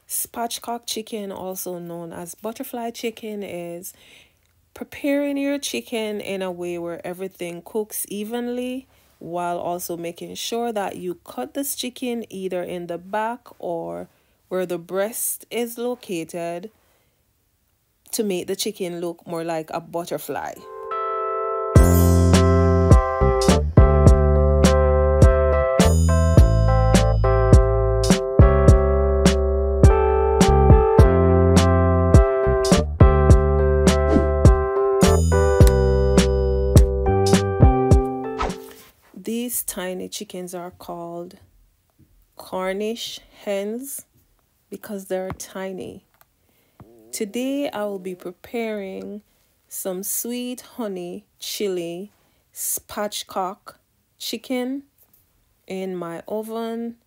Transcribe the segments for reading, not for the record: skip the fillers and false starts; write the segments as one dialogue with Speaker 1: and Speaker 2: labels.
Speaker 1: Spatchcock chicken, also known as butterfly chicken, is preparing your chicken in a way where everything cooks evenly while also making sure that you cut this chicken either in the back or where the breast is located to make the chicken look more like a butterfly. These tiny chickens are called Cornish hens because they're tiny. Today I will be preparing some sweet honey chili spatchcock chicken in my oven,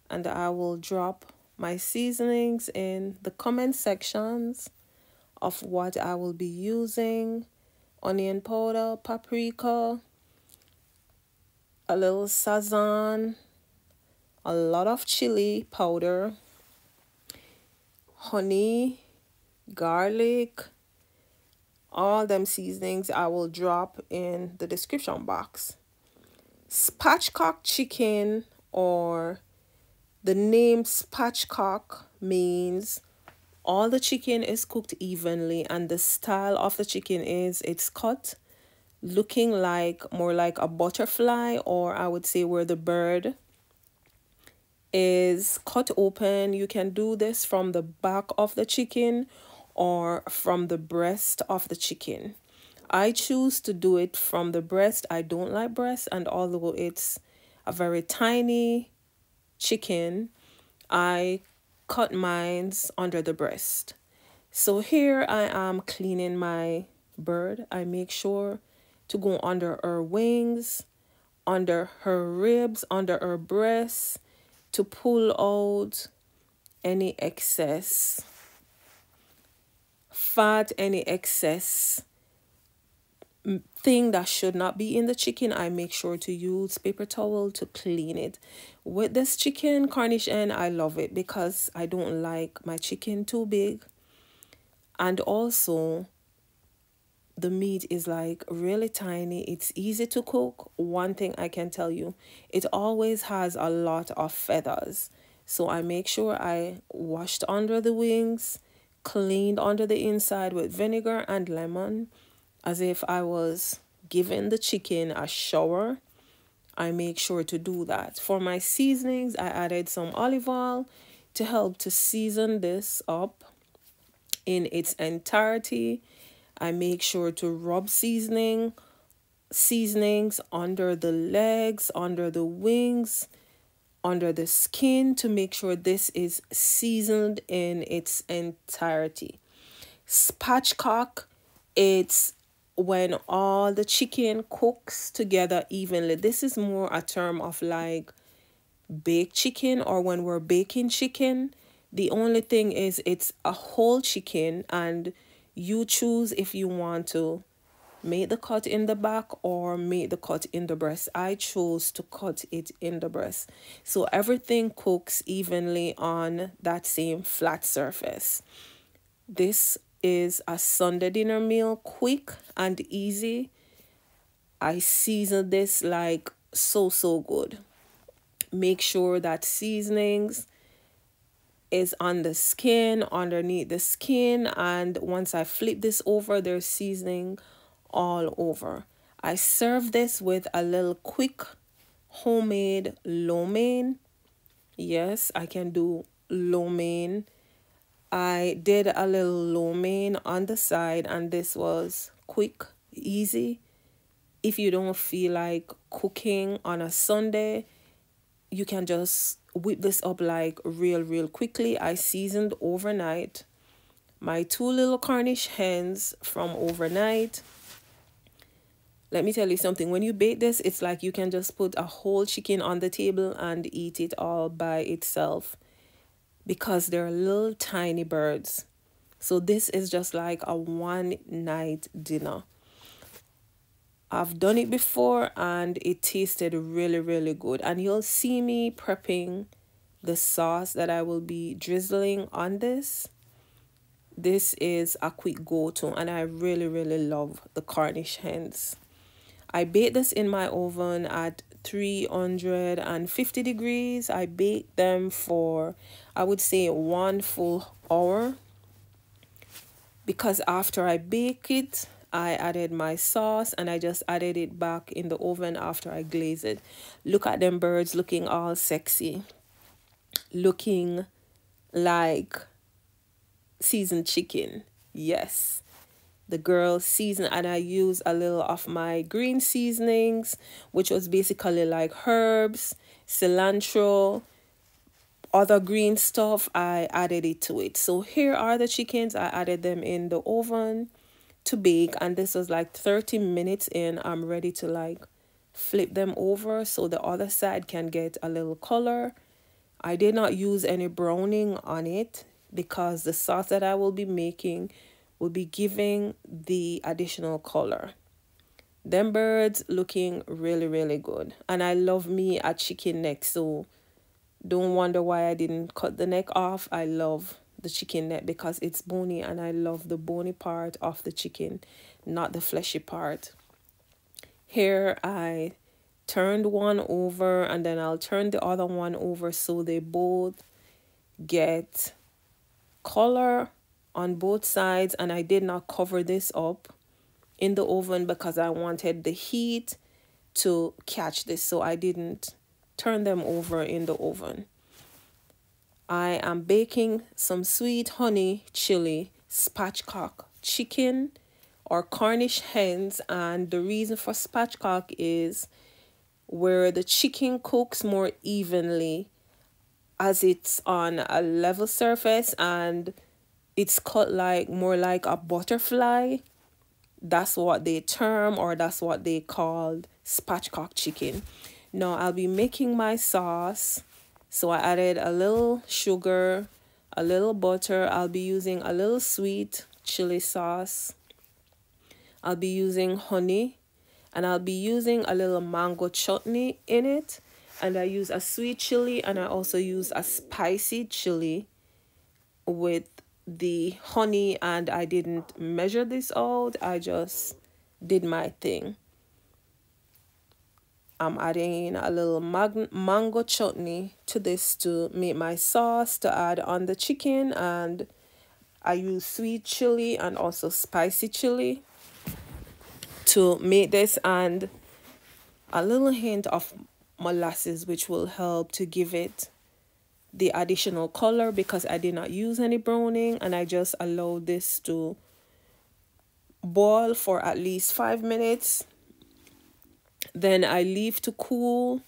Speaker 1: and I will drop my seasonings in the comment sections of what I will be using: onion powder, paprika, a little sazon, a lot of chili powder, honey, garlic. All them seasonings I will drop in the description box. Spatchcock chicken, or the name spatchcock, means all the chicken is cooked evenly, and the style of the chicken is it's cut looking like more like a butterfly, or I would say where the bird is cut open. You can do this from the back of the chicken or from the breast of the chicken. I choose to do it from the breast. I don't like breast, and although it's a very tiny chicken, I cut mines under the breast. So here I am cleaning my bird. I make sure to go under her wings, under her ribs, under her breasts, to pull out any excess fat, any excess thing that should not be in the chicken. I make sure to use paper towel to clean it. With this chicken, Cornish hen, I love it because I don't like my chicken too big, and also the meat is like really tiny. It's easy to cook. One thing I can tell you, it always has a lot of feathers, so I make sure I washed under the wings, cleaned under the inside with vinegar and lemon, as if I was giving the chicken a shower. I make sure to do that. For my seasonings, I added some olive oil to help to season this up in its entirety. I make sure to rub seasonings under the legs, under the wings, under the skin, to make sure this is seasoned in its entirety. Spatchcock, it's when all the chicken cooks together evenly. This is more a term of like baked chicken, or when we're baking chicken. The only thing is it's a whole chicken, and you choose if you want to make the cut in the back or make the cut in the breast. I chose to cut it in the breast, so everything cooks evenly on that same flat surface. This is a Sunday dinner meal, quick and easy. I season this like so good. Make sure that seasonings is on the skin, underneath the skin, and once I flip this over, there's seasoning all over. I serve this with a little quick homemade lo mein. Yes, I can do lo mein. I did a little lo mein on the side, and this was quick, easy. If you don't feel like cooking on a Sunday, you can just whip this up like real quickly. I seasoned overnight my 2 little Cornish hens from overnight. Let me tell you something, when you bake this, it's like you can just put a whole chicken on the table and eat it all by itself, because they're little tiny birds. So this is just like a one night dinner. I've done it before and it tasted really good, and you'll see me prepping the sauce that I will be drizzling on this. This is a quick go-to, and I really, really love the Cornish hens. I bake this in my oven at 350 degrees. I bake them for, I would say, 1 full hour, because after I bake it, I added my sauce and I just added it back in the oven after I glaze it. Look at them birds looking all sexy, looking like seasoned chicken. Yes, the girl season, and I use a little of my green seasonings, which was basically like herbs, cilantro, other green stuff. I added it to it. So here are the chickens. I added them in the oven to bake, and this was like 30 minutes in. I'm ready to like flip them over so the other side can get a little color. I did not use any browning on it because the sauce that I will be making will be giving the additional color. Them birds looking really, really good. And I love me a chicken neck, so don't wonder why I didn't cut the neck off. I love the chicken neck because it's bony, and I love the bony part of the chicken, not the fleshy part. Here I turned one over, and then I'll turn the other one over so they both get color on both sides. And I did not cover this up in the oven because I wanted the heat to catch this, so I didn't turn them over in the oven. I am baking some sweet honey chili spatchcock chicken or Cornish hens, and the reason for spatchcock is where the chicken cooks more evenly as it's on a level surface and it's cut like more like a butterfly. That's what they term, or that's what they called spatchcock chicken. Now I'll be making my sauce. So I added a little sugar, a little butter. I'll be using a little sweet chili sauce. I'll be using honey, and I'll be using a little mango chutney in it. And I use a sweet chili, and I also use a spicy chili with the honey, and I didn't measure this out. I just did my thing. I'm adding in a little mango chutney to this to make my sauce to add on the chicken, and I use sweet chili and also spicy chili to make this, and a little hint of molasses, which will help to give it the additional color, because I did not use any browning, and I just allowed this to boil for at least 5 minutes. Then I leave to cool.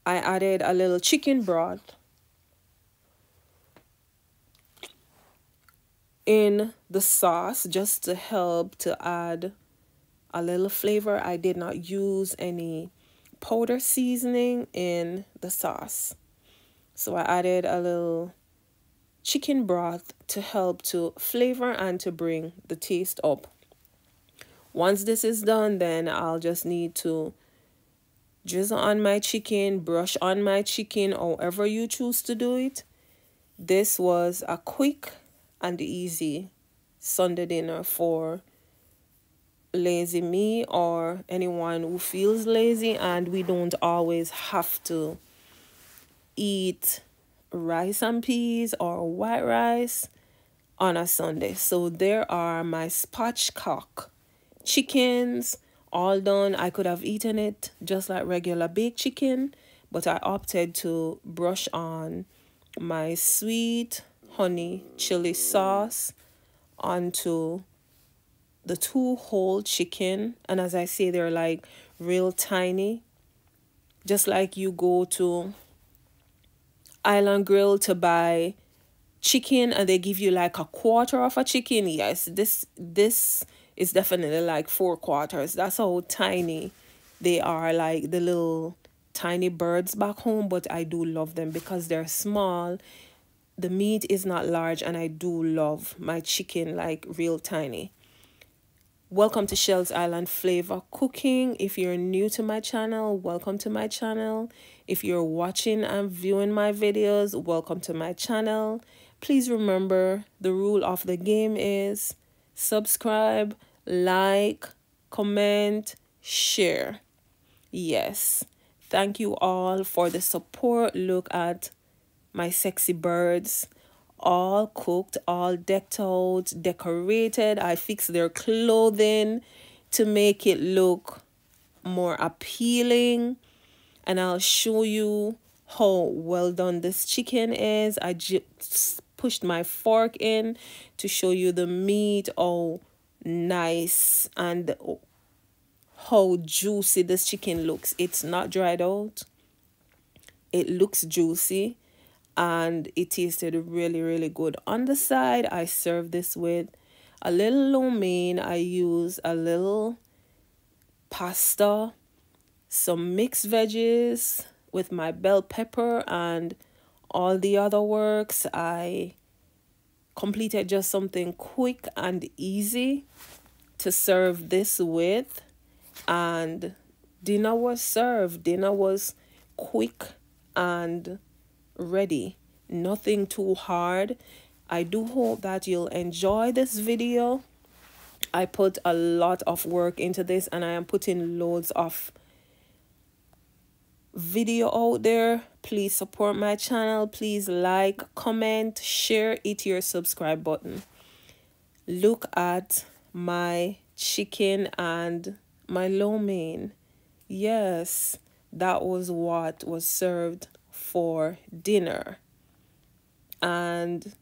Speaker 1: I added a little chicken broth in the sauce just to help to add a little flavor. I did not use any powder seasoning in the sauce. So I added a little chicken broth to help to flavor and to bring the taste up. Once this is done, then I'll just need to drizzle on my chicken, brush on my chicken, however you choose to do it. This was a quick and easy Sunday dinner for lazy me or anyone who feels lazy, and we don't always have to eat rice and peas or white rice on a Sunday. So there are my spatchcock chickens all done. I could have eaten it just like regular baked chicken, but I opted to brush on my sweet honey chili sauce onto the 2 whole chicken. And as I say, they're like real tiny, just like you go to Island Grill to buy chicken and they give you like a quarter of a chicken. Yes, this is definitely like 4/4. That's how tiny they are, like the little tiny birds back home. But I do love them because they're small, the meat is not large, and I do love my chicken like real tiny. Welcome to Shell's Island Flavor Cooking. If you're new to my channel, welcome to my channel. If you're watching and viewing my videos, welcome to my channel. Please remember the rule of the game is subscribe, like, comment, share. Yes. Thank you all for the support. Look at my sexy birds, all cooked, all decked out, decorated. I fixed their clothing to make it look more appealing, and I'll show you how well done this chicken is. I just pushed my fork in to show you the meat, how nice and how juicy this chicken looks. It's not dried out. It looks juicy and it tasted really, really good. On the side, I served this with a little lo mein. I use a little pasta, some mixed veggies with my bell pepper and all the other works. I completed just something quick and easy to serve this with, and dinner was served. Dinner was quick and ready. Nothing too hard. I do hope that you'll enjoy this video. I put a lot of work into this, and I am putting loads of video out there. Please support my channel. Please like, comment, share, hit your subscribe button. Look at my chicken and my lo mein. Yes, that was what was served for dinner, and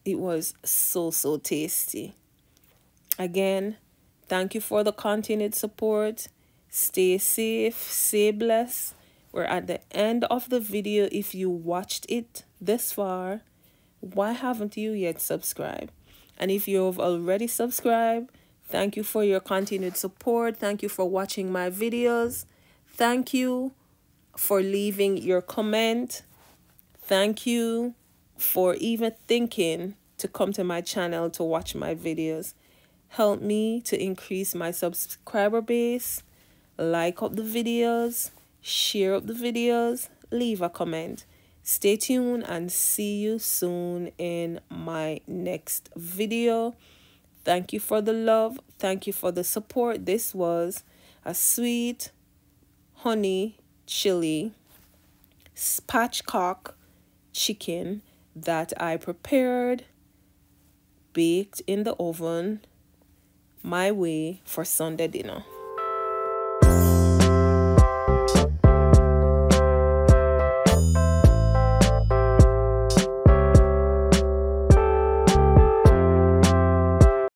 Speaker 1: it was so tasty. Again, thank you for the continued support. Stay safe, stay blessed. We're at the end of the video. If you watched it this far, why haven't you yet subscribed? And if you've already subscribed, thank you for your continued support. Thank you for watching my videos. Thank you for leaving your comment. Thank you for even thinking to come to my channel to watch my videos. Help me to increase my subscriber base. Like up the videos, share up the videos, leave a comment. Stay tuned and see you soon in my next video. Thank you for the love. Thank you for the support. This was a sweet honey chili spatchcock chicken that I prepared, baked in the oven my way for Sunday dinner.